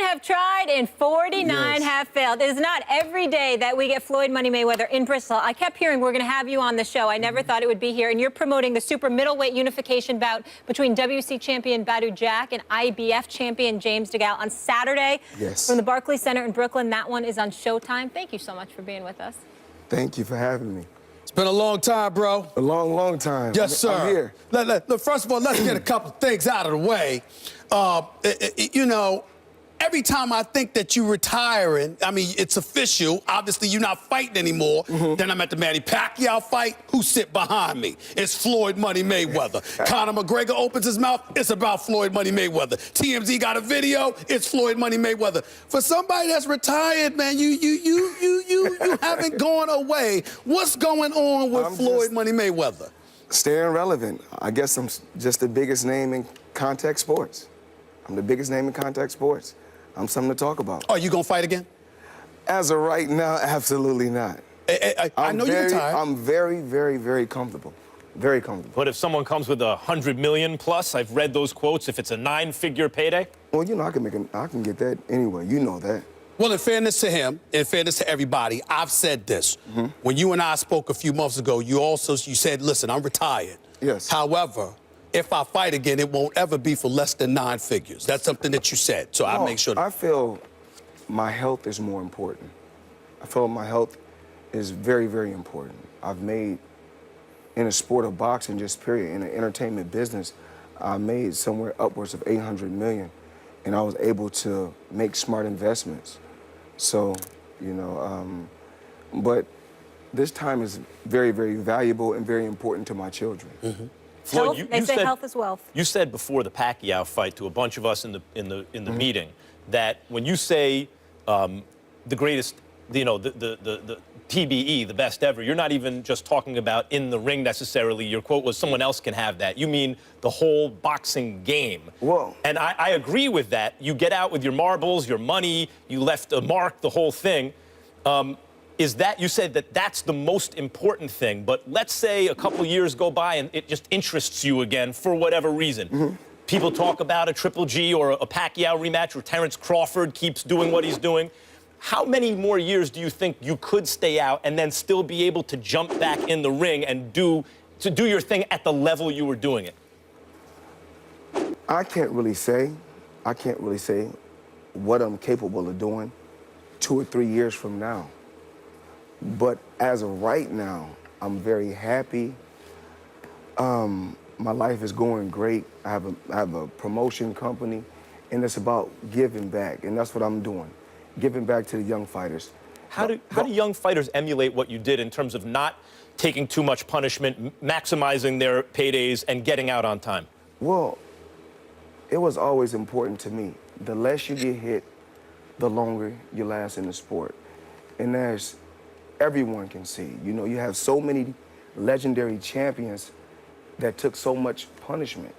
Have tried and 49 have failed. It is not every day that we get Floyd Money Mayweather in Bristol. I kept hearing we're going to have you on the show. I never thought it would be here. And you're promoting the super middleweight unification bout between WC champion Badou Jack and IBF champion James DeGale on Saturday from the Barclays Center in Brooklyn. That one is on Showtime. Thank you so much for being with us. Thank you for having me. It's been a long time, bro. A long, long time. Yes, sir. I'm here. Look, first of all, let's get a couple things out of the way. You know, every time I think that you're retiring, I mean, it's official. Obviously, you're not fighting anymore. Then I'm at the Manny Pacquiao fight. Who sit behind me? It's Floyd Money Mayweather. Conor McGregor opens his mouth. It's about Floyd Money Mayweather. TMZ got a video. It's Floyd Money Mayweather. For somebody that's retired, man, you haven't gone away. What's going on with Floyd Money Mayweather? Staying relevant. I guess I'm just the biggest name in contact sports. I'm the biggest name in contact sports. I'm something to talk about. Are you going to fight again? As of right now, absolutely not. I know you're tired. I'm very, very, very comfortable. Very comfortable. But if someone comes with $100 million plus, I've read those quotes, if it's a 9-figure payday? Well, you know, I can get that anyway. You know that. Well, in fairness to him, in fairness to everybody, I've said this. When you and I spoke a few months ago, you said, listen, I'm retired. Yes. However, if I fight again, it won't ever be for less than 9 figures. That's something that you said, so I make sure. I feel my health is more important. I feel my health is very, very important. I've made, in a sport of boxing, just period, in the entertainment business, I made somewhere upwards of $800 million, and I was able to make smart investments. So, you know, but this time is very, very valuable and very important to my children. Floyd, they say health is wealth. You said before the Pacquiao fight to a bunch of us in the meeting that when you say the greatest, you know, the TBE, the best ever, you're not even just talking about in the ring necessarily. Your quote was someone else can have that. You mean the whole boxing game. Whoa. And I agree with that. You get out with your marbles, your money, you left a mark, the whole thing. Is that, you said that that's the most important thing, but let's say a couple years go by and it just interests you again for whatever reason. People talk about a Triple G or a Pacquiao rematch, or Terrence Crawford keeps doing what he's doing. How many more years do you think you could stay out and then still be able to jump back in the ring and do your thing at the level you were doing it? I can't really say what I'm capable of doing 2 or 3 years from now. But as of right now, I'm very happy. My life is going great. I have a promotion company, and it's about giving back, and that's what I'm doing, giving back to the young fighters. How do young fighters emulate what you did in terms of not taking too much punishment, maximizing their paydays, and getting out on time? Well, it was always important to me. The less you get hit, the longer you last in the sport. And there's everyone can see. You know, you have so many legendary champions that took so much punishment,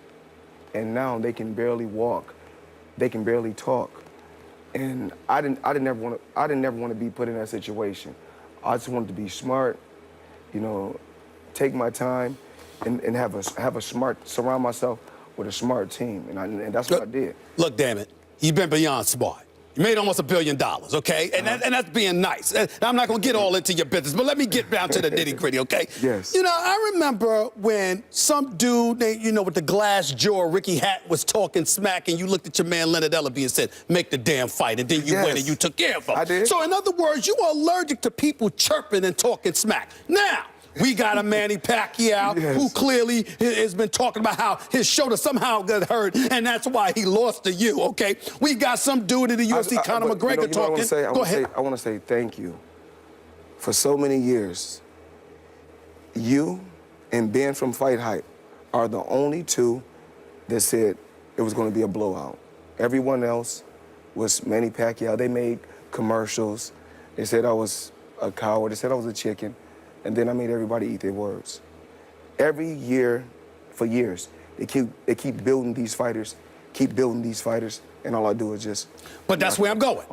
and now they can barely walk, they can barely talk. And I didn't never want to be put in that situation. I just wanted to be smart, you know, take my time, and surround myself with a smart team, and that's what I did. Look, damn it, you've been beyond smart. You made almost $1 billion, okay? And that's being nice. And I'm not gonna get all into your business, but let me get down to the nitty-gritty, okay? Yes. You know, I remember when some dude, you know, with the glass jaw, Ricky Hatton, was talking smack, and you looked at your man Leonard Ellaby and said, make the damn fight, and then you went and you took care of him. I did. So in other words, you are allergic to people chirping and talking smack. Now, we got a Manny Pacquiao who clearly has been talking about how his shoulder somehow got hurt, and that's why he lost to you, okay? We got some dude in the UFC, Conor McGregor, talking. Go ahead. I want to say thank you. For so many years, you and Ben from Fight Hype are the only two that said it was going to be a blowout. Everyone else was Manny Pacquiao. They made commercials. They said I was a coward. They said I was a chicken. And then I made everybody eat their words. Every year, for years, they keep building these fighters, and all I do is just... But that's where I'm going.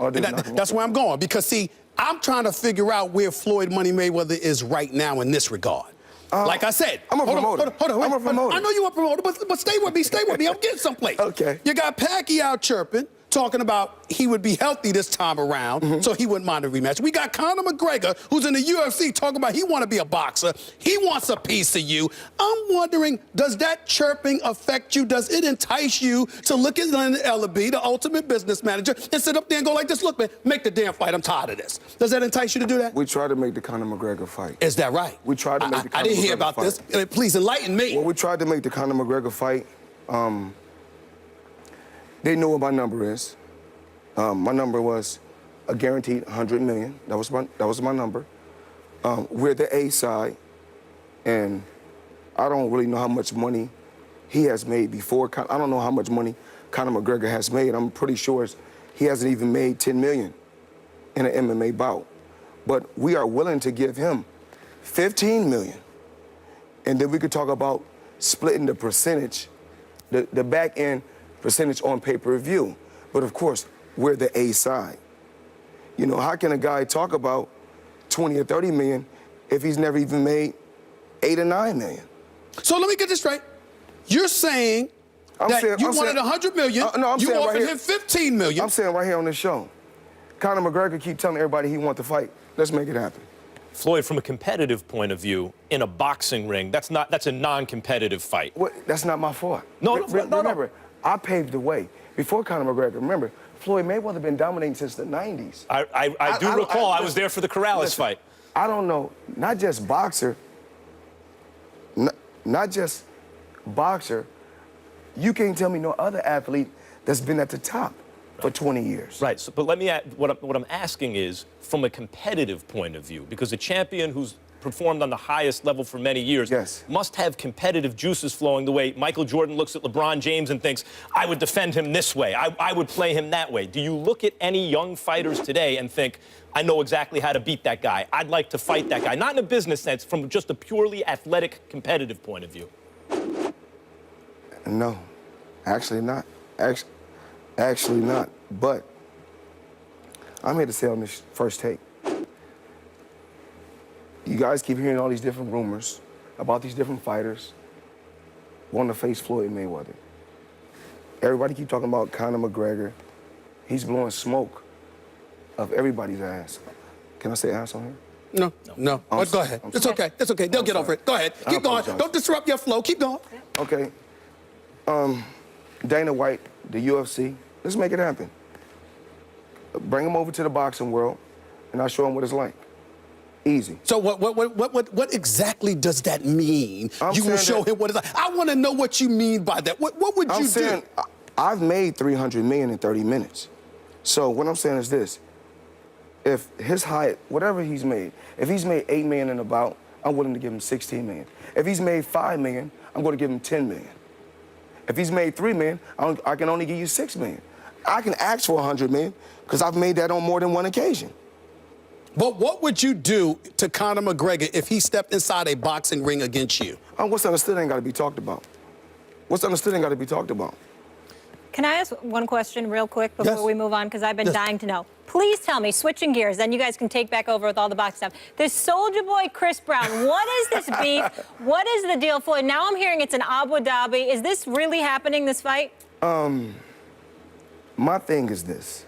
That's where I'm going, because see, I'm trying to figure out where Floyd Money Mayweather is right now in this regard. Like I said, I'm a promoter. Hold on, I'm a promoter. I know you're a promoter, but stay with me, I'm getting someplace. Okay. You got Pacquiao chirping, talking about he would be healthy this time around, so he wouldn't mind a rematch. We got Conor McGregor, who's in the UFC, talking about he want to be a boxer. He wants a piece of you. I'm wondering, does that chirping affect you? Does it entice you to look at Leonard Ellaby, the ultimate business manager, and sit up there and go like this, look, man, make the damn fight. I'm tired of this. Does that entice you to do that? We tried to make the Conor McGregor fight. Is that right? We tried to make the Conor I didn't hear McGregor about fight. this. Please enlighten me. Well, we tried to make the Conor McGregor fight. They knew what my number is. My number was a guaranteed 100 million. That was my number. We're the A side, and I don't really know how much money he has made before. I don't know how much money Conor McGregor has made. I'm pretty sure he hasn't even made 10 million in an MMA bout. But we are willing to give him 15 million, and then we could talk about splitting the percentage, the back end percentage on pay-per-view. But of course, we're the A side. You know, how can a guy talk about 20 or 30 million if he's never even made 8 or 9 million? So let me get this straight. You're saying you wanted 100 million, you offered him 15 million. I'm saying right here on this show, Conor McGregor keep telling everybody he wants to fight. Let's make it happen. Floyd, from a competitive point of view, in a boxing ring, that's a non-competitive fight. Well, that's not my fault. No. Remember, I paved the way. Before Conor McGregor, remember, Floyd Mayweather been dominating since the 90s. I do recall. I was there for the Corrales fight. I don't know, not just boxer, not just boxer, you can't tell me no other athlete that's been at the top for 20 years. Right, so, but let me add, what I'm asking is, from a competitive point of view, because a champion who's performed on the highest level for many years must have competitive juices flowing the way Michael Jordan looks at LeBron James and thinks, I would defend him this way, I would play him that way. Do you look at any young fighters today and think, I know exactly how to beat that guy, I'd like to fight that guy? Not in a business sense, from just a purely athletic, competitive point of view. No, actually not. Actually not. But I'm here to say on this first take, you guys keep hearing all these different rumors about these different fighters wanting to face Floyd Mayweather. Everybody keep talking about Conor McGregor. He's blowing smoke of everybody's ass. Can I say ass on here? No. But go ahead. It's okay. It's okay. They'll get over it. Go ahead. Keep going. Don't disrupt your flow. Keep going. Okay. Dana White, the UFC, let's make it happen. Bring him over to the boxing world, and I'll show him what it's like. Easy. So what exactly does that mean? You will show him what it's like. I want to know what you mean by that. What would you do? I've made 300 million in 30 minutes. So what I'm saying is this. If his height, whatever he's made, if he's made 8 million in a bout, I'm willing to give him 16 million. If he's made 5 million, I'm going to give him 10 million. If he's made 3 million, I can only give you 6 million. I can ask for 100 million because I've made that on more than one occasion. But what would you do to Conor McGregor if he stepped inside a boxing ring against you? What's understood ain't got to be talked about. What's understood ain't got to be talked about. Can I ask one question real quick before we move on? Because I've been dying to know. Please tell me, switching gears, then you guys can take back over with all the box stuff. This Soulja Boy Chris Brown, what is this beef? What is the deal, Floyd? Now I'm hearing it's in Abu Dhabi. Is this really happening, this fight? My thing is this.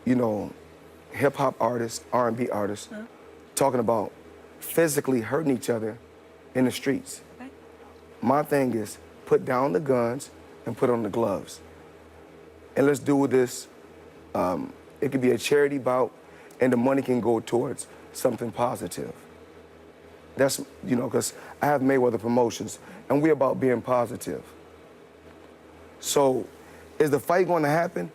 You know, hip-hop artists, R&B artists, talking about physically hurting each other in the streets. Okay. My thing is put down the guns and put on the gloves. And let's do this. It could be a charity bout, and the money can go towards something positive. That's, you know, because I have Mayweather Promotions, and we're about being positive. So, is the fight going to happen?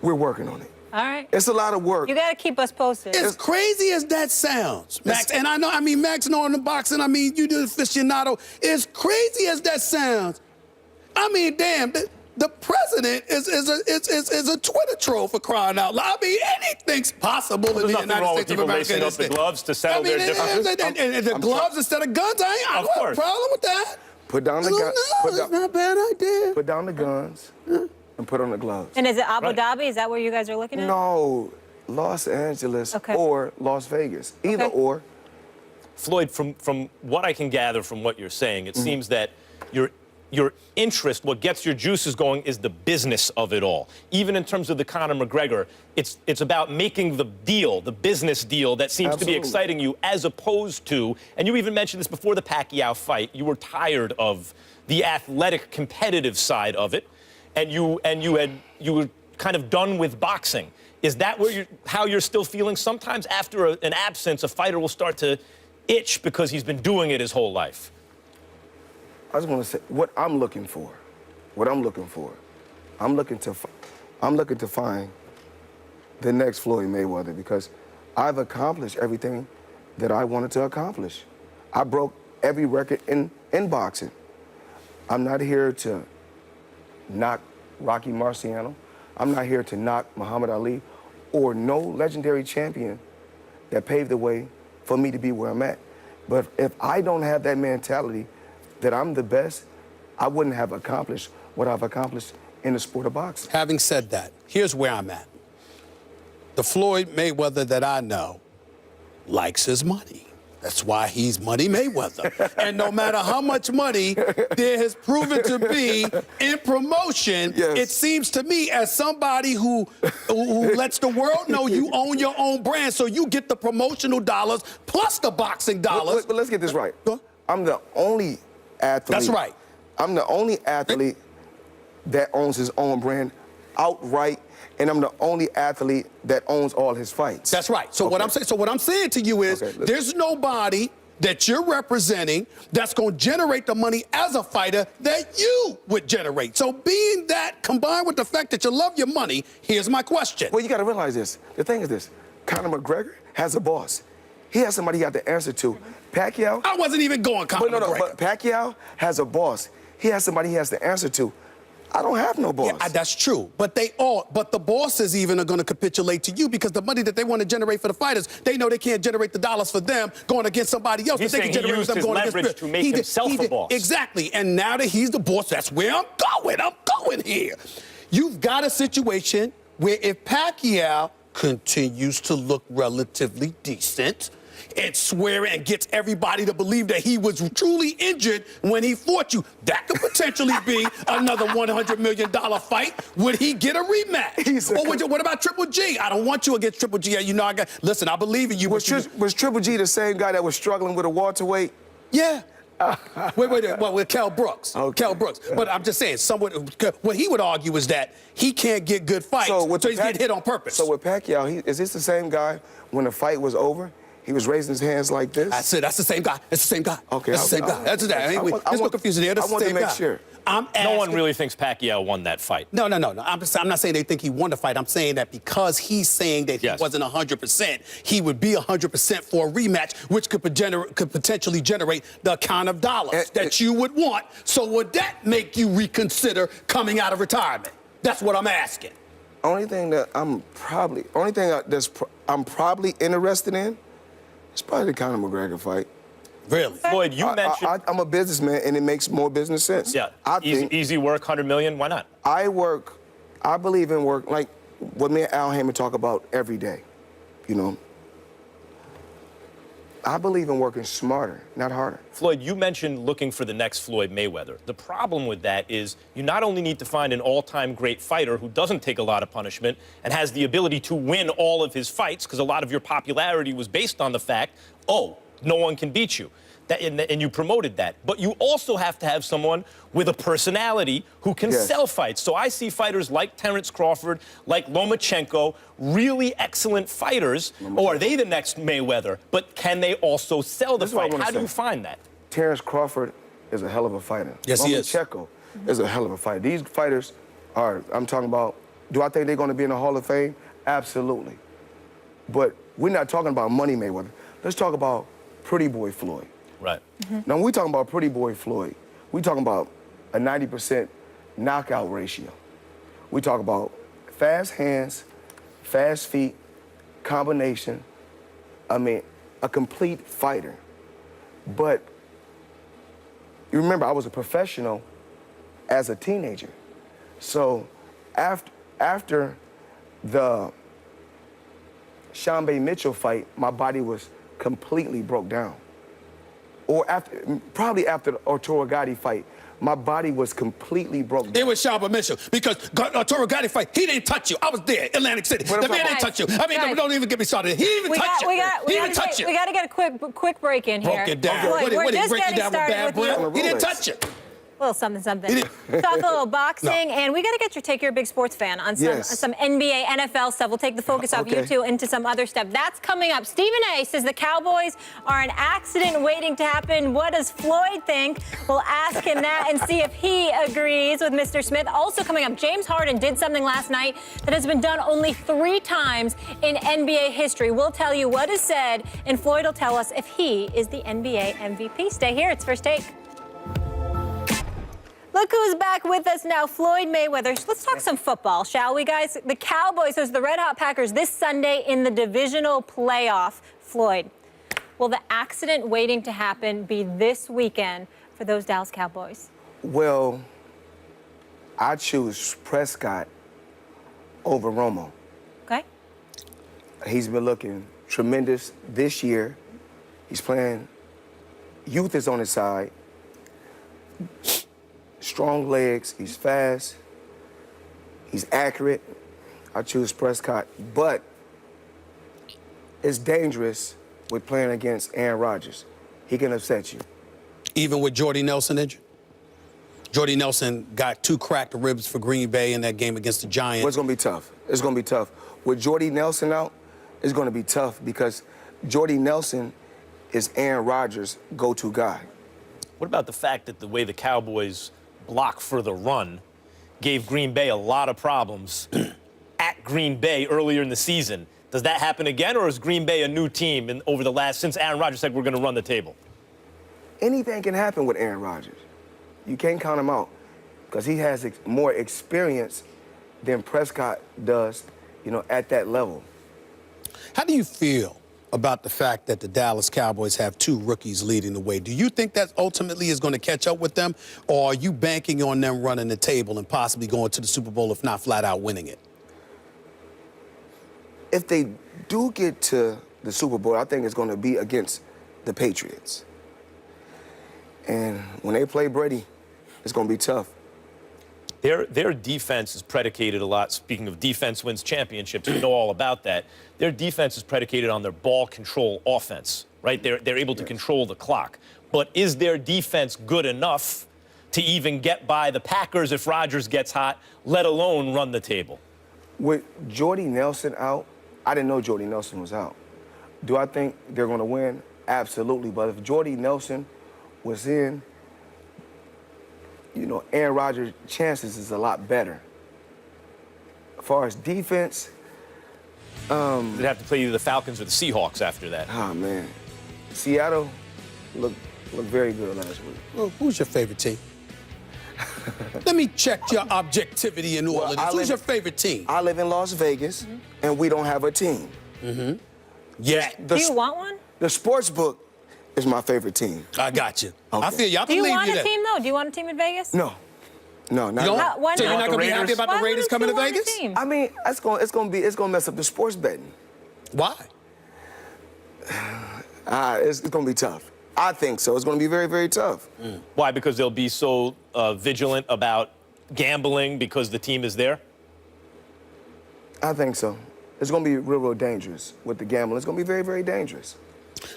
We're working on it. All right. It's a lot of work. You got to keep us posted. As crazy as that sounds, Max, and I mean, Max knowing the boxing, I mean, you do the aficionado. As crazy as that sounds, I mean, damn, the president is a Twitter troll for crying out loud. I mean, anything's possible in the United States of America. There's nothing wrong with people lacing up the gloves to settle their differences. And the gloves instead of guns, I don't have a problem with that. Put down the guns. It's not a bad idea. Put down the guns and put on the gloves. And is it Abu Dhabi? Is that where you guys are looking at? No, Los Angeles or Las Vegas. Either or. Floyd, from what I can gather from what you're saying, it seems that you're your interest, what gets your juices going, is the business of it all. Even in terms of the Conor McGregor, it's about making the deal, the business deal that seems to be exciting you, as opposed to, and you even mentioned this before the Pacquiao fight, you were tired of the athletic, competitive side of it, and you were kind of done with boxing. Is that how you're still feeling? Sometimes after an absence, a fighter will start to itch because he's been doing it his whole life. I just want to say what I'm looking for. I'm looking to find the next Floyd Mayweather, because I've accomplished everything that I wanted to accomplish. I broke every record in boxing. I'm not here to knock Rocky Marciano. I'm not here to knock Muhammad Ali or no legendary champion that paved the way for me to be where I'm at. But if I don't have that mentality that I'm the best, I wouldn't have accomplished what I've accomplished in the sport of boxing. Having said that, here's where I'm at. The Floyd Mayweather that I know likes his money. That's why he's Money Mayweather. And no matter how much money there has proven to be in promotion, it seems to me, as somebody who lets the world know you own your own brand, so you get the promotional dollars plus the boxing dollars. But let's get this right. I'm the only athlete. That's right. I'm the only athlete that owns his own brand outright, and I'm the only athlete that owns all his fights. That's right. So what I'm saying to you is, there's nobody that you're representing that's going to generate the money as a fighter that you would generate. So being that, combined with the fact that you love your money, here's my question. Well, you got to realize this. The thing is this. Conor McGregor has a boss. He has somebody he got to answer to. Pacquiao... I wasn't even going Conor McGregor. But Pacquiao has a boss. He has somebody he has to answer to. I don't have no boss. Yeah, that's true. But the bosses even are going to capitulate to you, because the money that they want to generate for the fighters, they know they can't generate the dollars for them going against somebody else. He's saying he used his leverage to make himself a boss. Exactly. And now that he's the boss, that's where I'm going here. You've got a situation where if Pacquiao continues to look relatively decent and swear and gets everybody to believe that he was truly injured when he fought you, that could potentially be another $100 million fight. Would he get a rematch? Or what about Triple G? I don't want you against Triple G. You know, I believe in you. Was Triple G the same guy that was struggling with a welterweight? Yeah. With Kell Brooks. Okay. Kell Brooks. But I'm just saying, what he would argue is that he can't get good fights, so he's getting hit on purpose. So with Pacquiao, is this the same guy when the fight was over? He was raising his hands like this? That's it. That's the same guy. It's the same guy. Okay. That's the same guy. That's that. There's no confusion there. That's the same guy. I want to make sure. No one really thinks Pacquiao won that fight. No. I'm not saying they think he won the fight. I'm saying that because he's saying that he wasn't 100%, he would be 100% for a rematch, which could potentially generate the kind of dollars that you would want. So would that make you reconsider coming out of retirement? That's what I'm asking. Only thing that I'm probably interested in, it's probably the Conor McGregor fight. Really? Floyd, you mentioned... I'm a businessman, and it makes more business sense. Yeah, easy work, 100 million, why not? I believe in work, like what me and Al Heyman talk about every day, you know. I believe in working smarter, not harder. Floyd, you mentioned looking for the next Floyd Mayweather. The problem with that is you not only need to find an all-time great fighter who doesn't take a lot of punishment and has the ability to win all of his fights, because a lot of your popularity was based on the fact, oh, no one can beat you. And you promoted that. But you also have to have someone with a personality who can sell fights. So I see fighters like Terence Crawford, like Lomachenko, really excellent fighters. Or are they the next Mayweather? But can they also sell the fight? How do you find that? Terence Crawford is a hell of a fighter. Yes, he is. Lomachenko is a hell of a fighter. These fighters I'm talking about, do I think they're going to be in the Hall of Fame? Absolutely. But we're not talking about Money Mayweather. Let's talk about Pretty Boy Floyd. Right. Now, when we talking about Pretty Boy Floyd, we talking about a 90% knockout ratio. We talk about fast hands, fast feet, combination. I mean, a complete fighter. But you remember, I was a professional as a teenager. So after the Sean Bay Mitchell fight, my body was completely broke down. Or probably after the Arturo Gatti fight, My body was completely broke down. It was Shabba Mitchell because Toro Gotti fight. He didn't touch you. I was there, Atlantic City. The man didn't touch you. I mean, don't even get me started. He didn't even touch you. He didn't touch you. We got to get a quick break in here. Broke it down. Floyd, What did he break you down with started bad breath? He didn't touch you. A little something. Talk a little boxing, and we got to get your take. You're a big sports fan on some NBA, NFL stuff. We'll take the focus off you two into some other stuff. That's coming up. Stephen A. says the Cowboys are an accident waiting to happen. What does Floyd think? We'll ask him that and see if he agrees with Mr. Smith. Also coming up, James Harden did something last night that has been done only 3 times in NBA history. We'll tell you what is said, and Floyd will tell us if he is the NBA MVP. Stay here. It's First Take. Look who's back with us now, Floyd Mayweather. Let's talk some football, shall we, guys? The Cowboys, there's the Red Hot Packers this Sunday in the divisional playoff. Floyd, will the accident waiting to happen be this weekend for those Dallas Cowboys? Well, I choose Prescott over Romo. Okay. He's been looking tremendous this year. He's playing. Youth is on his side. Strong legs, he's fast, he's accurate. I choose Prescott, but it's dangerous with playing against Aaron Rodgers. He can upset you. Even with Jordy Nelson injured? Jordy Nelson got 2 cracked ribs for Green Bay in that game against the Giants. Well, it's going to be tough. It's going to be tough. With Jordy Nelson out, it's going to be tough because Jordy Nelson is Aaron Rodgers' go-to guy. What about the fact that the way the Cowboys block for the run gave Green Bay a lot of problems at Green Bay earlier in the season? Does that happen again, or is Green Bay a new team since Aaron Rodgers said we're going to run the table? Anything can happen with Aaron Rodgers. You can't count him out because he has more experience than Prescott does, at that level. How do you feel about the fact that the Dallas Cowboys have 2 rookies leading the way? Do you think that ultimately is going to catch up with them, or are you banking on them running the table and possibly going to the Super Bowl, if not flat out winning it? If they do get to the Super Bowl, I think it's going to be against the Patriots. And when they play Brady, it's going to be tough. Their defense is predicated a lot. Speaking of defense wins championships, you know all about that. Their defense is predicated on their ball control offense, right? They're able to control the clock. But is their defense good enough to even get by the Packers if Rodgers gets hot, let alone run the table? With Jordy Nelson out, I didn't know Jordy Nelson was out. Do I think they're going to win? Absolutely. But if Jordy Nelson was in, Aaron Rodgers' chances is a lot better. As far as defense, They'd have to play either the Falcons or the Seahawks after that. Oh, man. Seattle looked very good last week. Well, who's your favorite team? Let me check your objectivity in all of this. Who's your favorite team? I live in Las Vegas, and we don't have a team. Yeah. Do you want one? The sports book is my favorite team. I got you. Okay. I feel you. I Do you believe want a there. team, though? Do you want a team in Vegas? No, not You don't? really. Why So you're not? not going to be happy about Why the Raiders wouldn't coming to you want a Vegas? team? I mean, it's gonna mess up the sports betting. Why? It's gonna be tough. I think so. It's gonna be very, very tough. Why? Because they'll be so vigilant about gambling because the team is there? I think so. It's gonna be real, real dangerous with the gambling. It's gonna be very, very dangerous.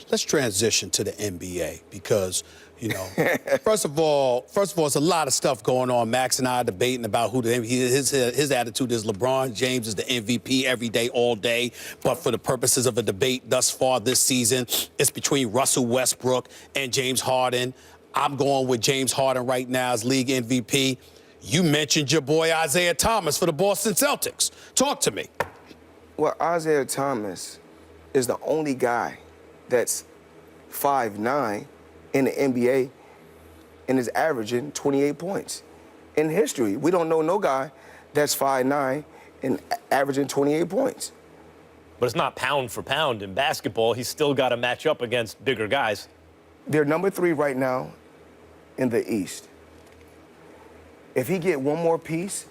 Let's transition to the NBA because, first of all, it's a lot of stuff going on. Max and I are debating about who his attitude is LeBron James is the MVP every day, all day. But for the purposes of a debate thus far this season, it's between Russell Westbrook and James Harden. I'm going with James Harden right now as league MVP. You mentioned your boy Isaiah Thomas for the Boston Celtics. Talk to me. Well, Isaiah Thomas is the only guy that's 5'9" in the NBA and is averaging 28 points. In history, we don't know no guy that's 5'9" and averaging 28 points. But it's not pound for pound in basketball. He's still got to match up against bigger guys. They're number 3 right now in the East. If he get one more piece,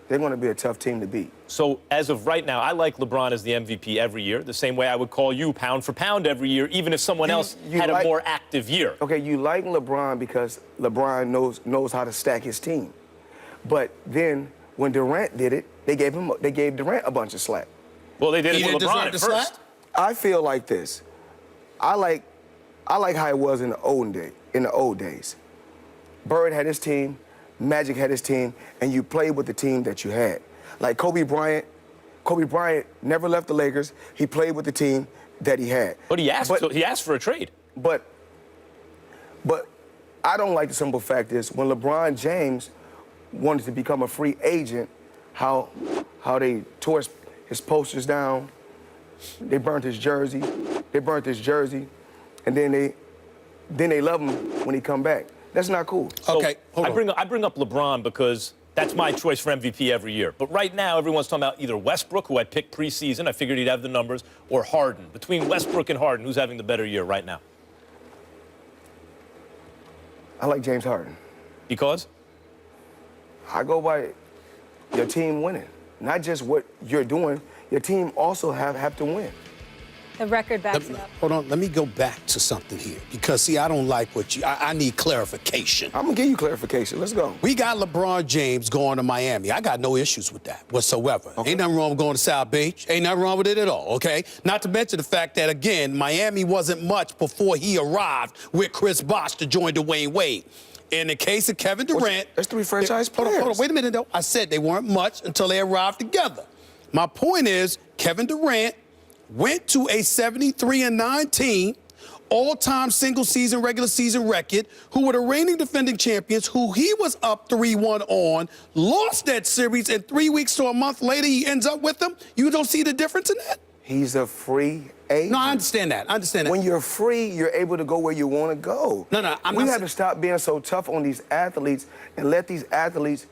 they're going to be a tough team to beat. So as of right now, I like LeBron as the MVP every year, the same way I would call you pound for pound every year, even if someone else had a more active year. Okay, you like LeBron because LeBron knows how to stack his team. But then when Durant did it, they gave Durant a bunch of slack. Well, they did it with LeBron at first. I feel like this. I like how it was in the old days. Bird had his team, Magic had his team, and you played with the team that you had. Like Kobe Bryant never left the Lakers. He played with the team that he had. But he asked for a trade. But I don't like the simple fact is when LeBron James wanted to become a free agent, how they tore his posters down, they burnt his jersey, and then they love him when he come back. That's not cool. So okay, hold on. I bring up LeBron because that's my choice for MVP every year. But right now, everyone's talking about either Westbrook, who I picked preseason, I figured he'd have the numbers, or Harden. Between Westbrook and Harden, who's having the better year right now? I like James Harden. Because? I go by your team winning, not just what you're doing. Your team also have to win. The record backs it up. Hold on, let me go back to something here. Because, see, I don't like what I need clarification. I'm going to give you clarification. Let's go. We got LeBron James going to Miami. I got no issues with that whatsoever. Okay. Ain't nothing wrong with going to South Beach. Ain't nothing wrong with it at all, okay? Not to mention the fact that, again, Miami wasn't much before he arrived with Chris Bosh to join Dwayne Wade. In the case of Kevin Durant... That's three franchise players. Hold on, wait a minute, though. I said they weren't much until they arrived together. My point is, Kevin Durant went to a 73-9 team, all-time single-season, regular season record, who were the reigning defending champions, who he was up 3-1 on, lost that series, and 3 weeks to a month later, he ends up with them. You don't see the difference in that? He's a free agent. No, I understand that. When you're free, you're able to go where you want to go. No, we have to stop being so tough on these athletes and let these athletes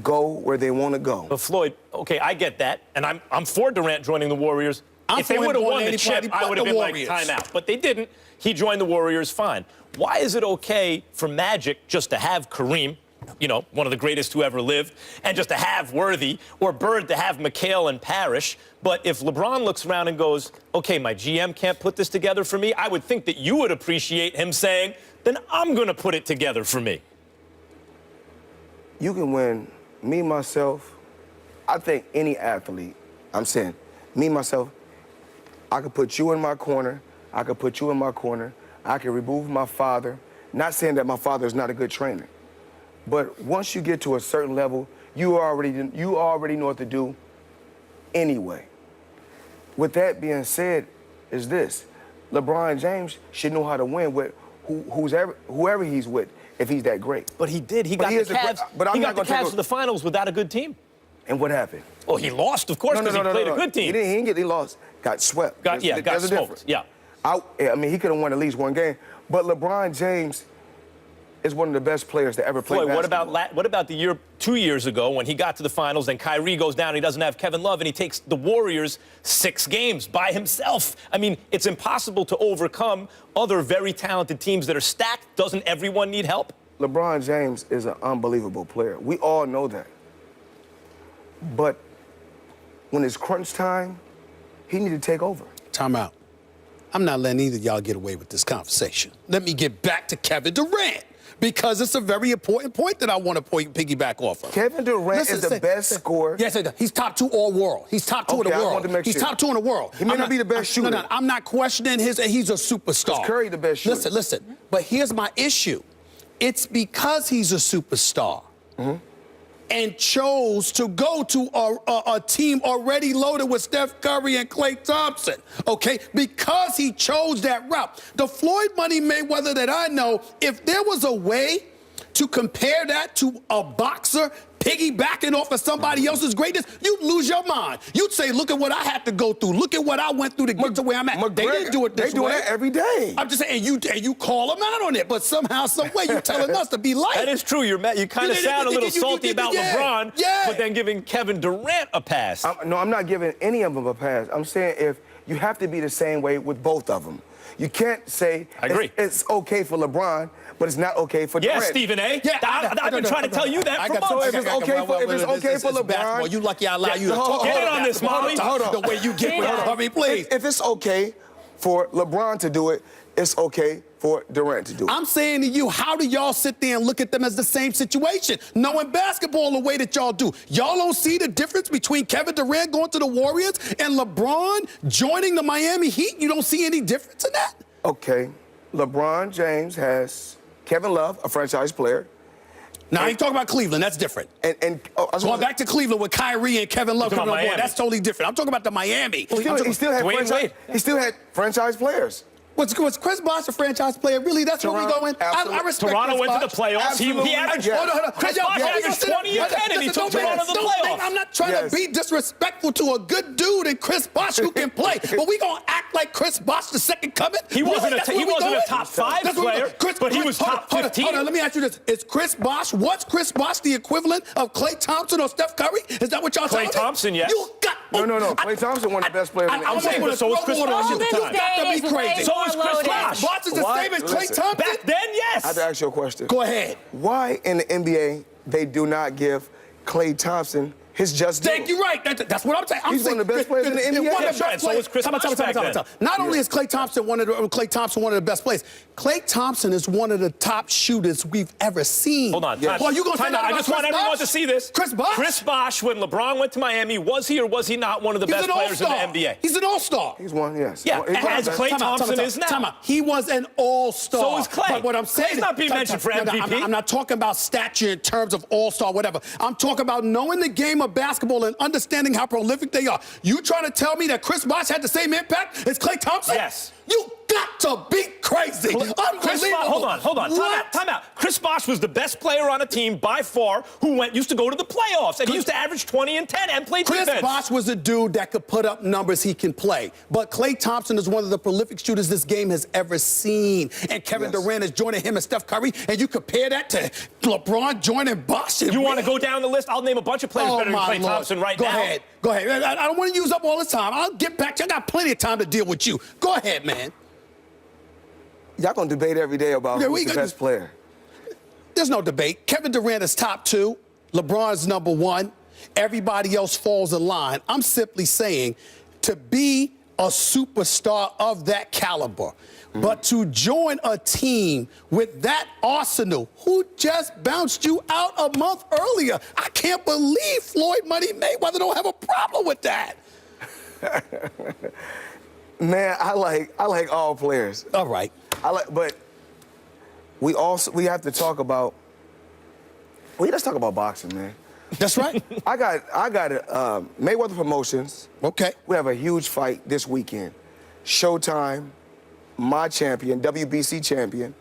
go where they want to go. But Floyd, okay, I get that, and I'm for Durant joining the Warriors. If they would have won the chip, I would have been like, timeout. But they didn't. He joined the Warriors, fine. Why is it okay for Magic just to have Kareem, you know, one of the greatest who ever lived, and just to have Worthy, or Bird to have McHale and Parrish? But if LeBron looks around and goes, okay, my GM can't put this together for me, I would think that you would appreciate him saying, then I'm going to put it together for me. You can win, me, myself, I think any athlete, I'm saying, me, myself, I could put you in my corner. I could put you in my corner. I could remove my father. Not saying that my father is not a good trainer. But once you get to a certain level, you already know what to do anyway. With that being said, is this. LeBron James should know how to win with whoever he's with if he's that great. But he did. He got the Cavs to the finals without a good team. And what happened? Well, he lost, of course, because he played a good team. He lost. Got swept. Got smoked. Yeah. I mean, he could have won at least one game. But LeBron James is one of the best players to ever play basketball. What about the year 2 years ago when he got to the finals, then Kyrie goes down, and he doesn't have Kevin Love, and he takes the Warriors 6 games by himself? I mean, it's impossible to overcome other very talented teams that are stacked. Doesn't everyone need help? LeBron James is an unbelievable player. We all know that. But when it's crunch time, he need to take over. Time out. I'm not letting either of y'all get away with this conversation. Let me get back to Kevin Durant, because it's a very important point that I want to piggyback off of. Kevin Durant is the best scorer. Yes, he's top 2 all world. He's top 2 in the world. He's top 2 in the world. He may not be the best shooter. No, I'm not questioning he's a superstar. Is Curry the best shooter? Listen. But here's my issue. It's because he's a superstar. And chose to go to a team already loaded with Steph Curry and Klay Thompson, okay? Because he chose that route. The Floyd Money Mayweather that I know, if there was a way to compare that to a boxer piggybacking off of somebody else's greatness, you'd lose your mind. You'd say, look at what I had to go through. Look at what I went through to get to where I'm at. They didn't do it this way. They do that every day. I'm just saying, and you call them out on it, but somehow, some way, you're telling us to be light. That is true. You kind of sound a little salty about LeBron, but then giving Kevin Durant a pass. No, I'm not giving any of them a pass. I'm saying if you have to be the same way with both of them. You can't say I agree. it's okay for LeBron, but it's not okay for Yeah, Durant. Stephen A. Yeah, I've been trying to tell you that for months. So if it's okay for LeBron, basketball. You lucky I allow you to talk Get in about on this, basketball Molly. Hold on. The way you get with it. I mean, please. if it's okay for LeBron to do it, it's okay for Durant to do it. I'm saying to you, how do y'all sit there and look at them as the same situation, knowing basketball the way that y'all do? Y'all don't see the difference between Kevin Durant going to the Warriors and LeBron joining the Miami Heat? You don't see any difference in that? Okay, LeBron James has Kevin Love, a franchise player. Now, I ain't talking about Cleveland. That's different. Going back to Cleveland with Kyrie and Kevin Love coming on board, that's totally different. I'm talking about the Miami. He still had franchise players. Was Chris Bosh a franchise player? Really? That's where we going? I respect Toronto Chris went to Bosh. the playoffs. He averaged. Hold on. Chris Bosh averaged 20 and 10, and he took Toronto to the playoffs. I'm not trying to be disrespectful to a good dude in Chris Bosh who can play, but we gonna act like Chris Bosh the second coming? He wasn't a top 5 player, but he was top 15. Hold on, let me ask you this: was Chris Bosh the equivalent of Klay Thompson or Steph Curry? Is that what y'all telling me? Klay Thompson, yes. You got No. Klay Thompson, one of the best players in the I'm saying, NBA. but so is Chris Bosh. You got to be crazy. So is Chris Bosh. Bosh is the same as Klay Thompson? Back then, yes. I have to ask you a question. Go ahead. Why in the NBA they do not give Klay Thompson his just due? Thank you, right. That's what I'm saying. He's one of the best players in the NBA. One of the Yeah, best so players. was Chris Bosh back then. Not only is Klay Thompson one of the best players, Klay Thompson is one of the top shooters we've ever seen. Hold on. Yes. Well, you gonna say that I about just want Chris everyone Bosh? to see this. Chris Bosh? Chris Bosh, when LeBron went to Miami, was he or was he not one of the best players in the NBA? He's an all-star. He's one, yes. Yeah, He's one of as the best. Klay Thompson is now. Time out. He was an all-star. So is Klay. But what I'm saying Klay's not being mentioned for MVP. I'm not talking about stature in terms of all-star, whatever. I'm talking about knowing the game of basketball and understanding how prolific they are. You trying to tell me that Chris Bosh had the same impact as Klay Thompson? Yes. You got to be crazy. Unbelievable. Hold on. Time out. Chris Bosh was the best player on a team by far who used to go to the playoffs, and he used to average 20 and 10 and play defense. Chris Bosh was a dude that could put up numbers he can play. But Klay Thompson is one of the prolific shooters this game has ever seen. And Kevin Durant is joining him and Steph Curry, and you compare that to LeBron joining Bosh. You want to go down the list? I'll name a bunch of players better than Klay Thompson right now. Go ahead. I don't want to use up all the time. I'll get back to you. I got plenty of time to deal with you. Go ahead, man. Y'all gonna debate every day about who's the best player. There's no debate. Kevin Durant is top 2. LeBron's number 1. Everybody else falls in line. I'm simply saying, to be a superstar of that caliber, but to join a team with that arsenal, who just bounced you out a month earlier, I can't believe Floyd Money Mayweather don't have a problem with that. Man, I like all players. All right. But we have to talk about. Let's talk about boxing, man. That's right. I got Mayweather Promotions. Okay. We have a huge fight this weekend. Showtime, my champion, WBC champion,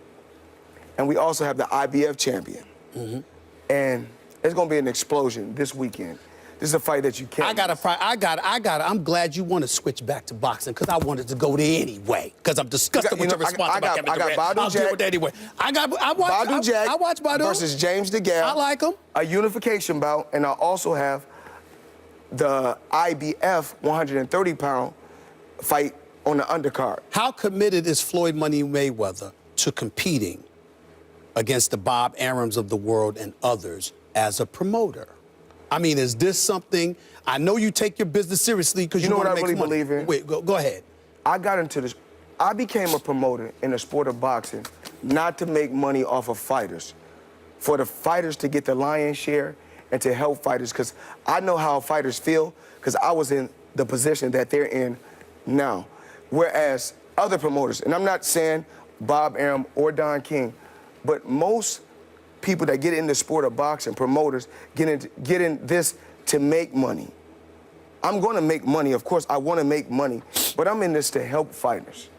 and we also have the IBF champion. Mm-hmm. And it's gonna be an explosion this weekend. This is a fight that you can't. I'm glad you want to switch back to boxing because I wanted to go there anyway. Because I'm disgusted with your response about Kevin Durant. I'll deal with that anyway. I watch Badu versus James DeGale. I like him. A unification bout, and I also have the IBF 130-pound fight on the undercard. How committed is Floyd Money Mayweather to competing against the Bob Arums of the world and others as a promoter? I mean, is this something? I know you take your business seriously because you know what I really believe in. Wait, go ahead. I became a promoter in the sport of boxing, not to make money off of fighters, for the fighters to get the lion's share and to help fighters, because I know how fighters feel, because I was in the position that they're in now. Whereas other promoters, and I'm not saying Bob Arum or Don King, but most people that get in the sport of boxing, promoters, get in this to make money. I'm going to make money. Of course, I want to make money, but I'm in this to help fighters.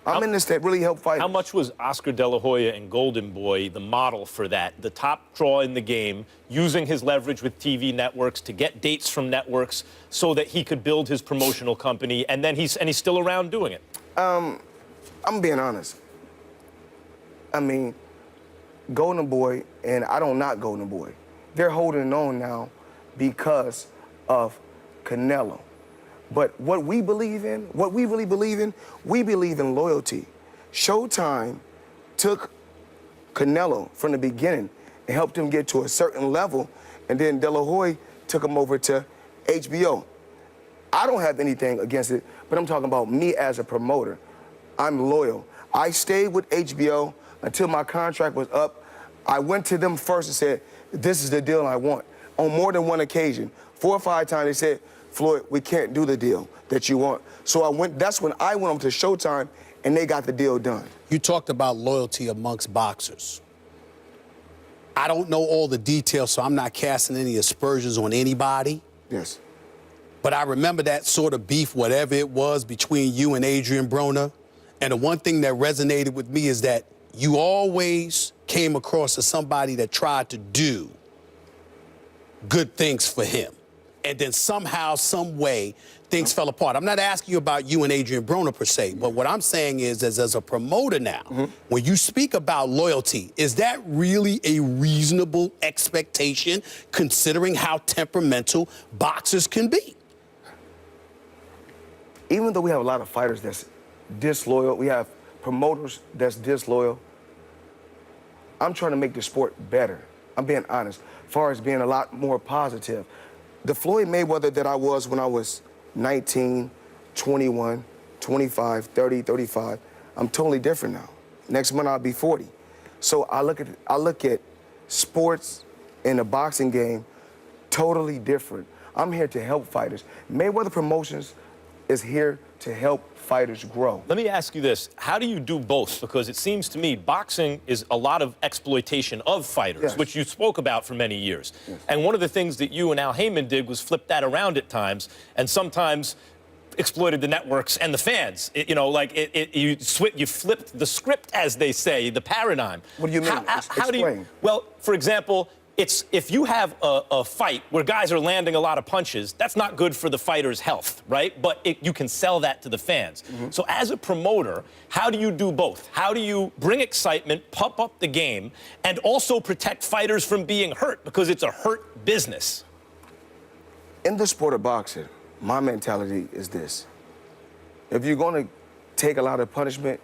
I'm in this to really help fighters. How much was Oscar De La Hoya and Golden Boy the model for that? The top draw in the game, using his leverage with TV networks to get dates from networks so that he could build his promotional company, and then he's still around doing it. I'm being honest. I mean, Golden Boy, and I don't knock Golden Boy, they're holding on now because of Canelo. But what we believe in, what we really believe in, we believe in loyalty. Showtime took Canelo from the beginning and helped him get to a certain level, and then De La Hoya took him over to HBO. I don't have anything against it, but I'm talking about me as a promoter. I'm loyal. I stayed with HBO until my contract was up. I went to them first and said, this is the deal I want. On more than one occasion, 4 or 5 times they said, Floyd, we can't do the deal that you want. So that's when I went over to Showtime and they got the deal done. You talked about loyalty amongst boxers. I don't know all the details, so I'm not casting any aspersions on anybody. Yes. But I remember that sort of beef, whatever it was, between you and Adrian Broner. And the one thing that resonated with me is that you always came across as somebody that tried to do good things for him. And then somehow, some way, things fell apart. I'm not asking you about you and Adrian Broner per se, but what I'm saying is as a promoter now, when you speak about loyalty, is that really a reasonable expectation considering how temperamental boxers can be? Even though we have a lot of fighters that's disloyal, we have promoters that's disloyal, I'm trying to make the sport better. I'm being honest, as far as being a lot more positive. The Floyd Mayweather that I was when I was 19, 21, 25, 30, 35, I'm totally different now. Next month I'll be 40. So I look at sports and the boxing game totally different. I'm here to help fighters. Mayweather Promotions is here to help fighters grow. Let me ask you this. How do you do both? Because it seems to me boxing is a lot of exploitation of fighters, Yes. which you spoke about for many years. Yes. And one of the things that you and Al Heyman did was flip that around at times, and sometimes exploited the networks and the fans. You flipped the script, as they say, the paradigm. What do you mean? How do you, Explain. well, for example, if you have a fight where guys are landing a lot of punches, that's not good for the fighter's health, right? But you can sell that to the fans. So as a promoter, how do you do both? How do you bring excitement, pump up the game, and also protect fighters from being hurt? Because it's a hurt business. In the sport of boxing, my mentality is this. If you're going to take a lot of punishment,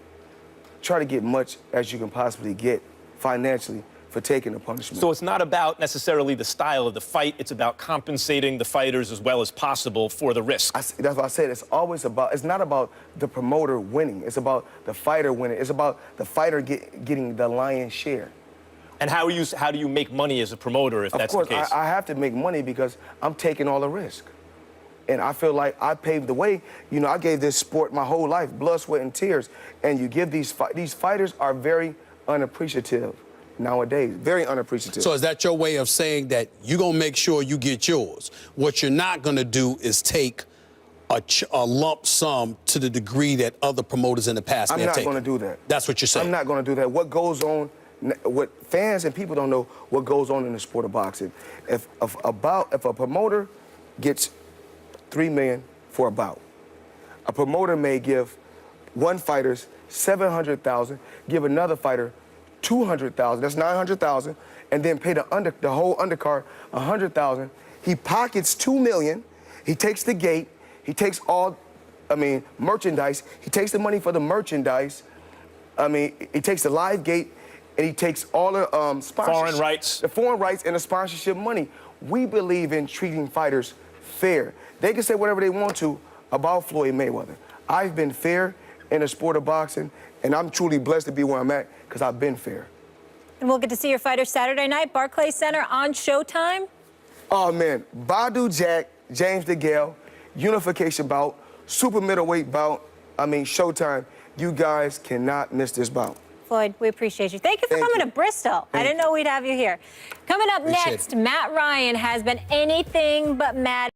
try to get much as you can possibly get financially for taking the punishment. So it's not about necessarily the style of the fight. It's about compensating the fighters as well as possible for the risk. That's what I said. It's not about the promoter winning. It's about the fighter winning. It's about the fighter getting the lion's share. And how do you make money as a promoter if that's the case? Of course, I have to make money because I'm taking all the risk. And I feel like I paved the way. You know, I gave this sport my whole life, blood, sweat, and tears. And you give these fighters are very unappreciative nowadays, very unappreciative. So is that your way of saying that you're going to make sure you get yours? What you're not going to do is take a lump sum to the degree that other promoters in the past may have taken. I'm not going to do that. That's what you're saying. I'm not going to do that. What goes on, what fans and people don't know what goes on in the sport of boxing. If a promoter gets $3 million for a bout, a promoter may give one fighter $700,000, give another fighter $200,000, that's $900,000, and then pay the whole undercard $100,000. He pockets $2 million. He takes the gate. He takes merchandise. He takes the money for the merchandise. He takes the live gate, and he takes all the Foreign rights. the foreign rights and the sponsorship money. We believe in treating fighters fair. They can say whatever they want to about Floyd Mayweather. I've been fair in the sport of boxing, and I'm truly blessed to be where I'm at because I've been fair. And we'll get to see your fighter Saturday night, Barclays Center on Showtime. Oh, man. Badu Jack, James DeGale, unification bout, super middleweight bout. Showtime. You guys cannot miss this bout. Floyd, we appreciate you. Thank you for coming to Bristol. I didn't know we'd have you here. Coming up next, Matt Ryan has been anything but mad.